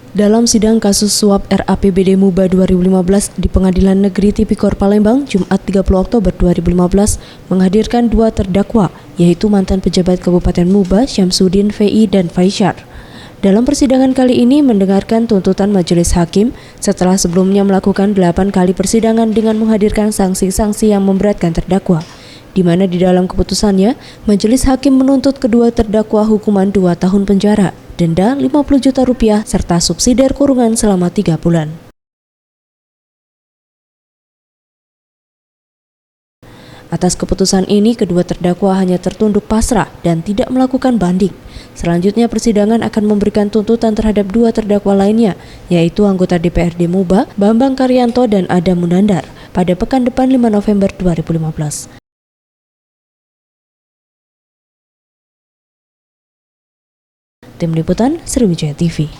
Dalam sidang kasus suap RAPBD MUBA 2015 di Pengadilan Negeri Tipikor Palembang, Jumat 30 Oktober 2015, menghadirkan dua terdakwa, yaitu mantan pejabat Kabupaten MUBA, Syamsuddin VI dan Faisyar. Dalam persidangan kali ini mendengarkan tuntutan majelis hakim setelah sebelumnya melakukan 8 kali persidangan dengan menghadirkan sanksi-sanksi yang memberatkan terdakwa, di mana di dalam keputusannya, majelis hakim menuntut kedua terdakwa hukuman 2 tahun penjara, denda 50 juta rupiah, serta subsidiar kurungan selama 3 bulan. Atas keputusan ini, kedua terdakwa hanya tertunduk pasrah dan tidak melakukan banding. Selanjutnya, persidangan akan memberikan tuntutan terhadap dua terdakwa lainnya, yaitu anggota DPRD MUBA, Bambang Karyanto dan Adam Munandar, pada pekan depan 5 November 2015. Tim Liputan Sriwijaya TV.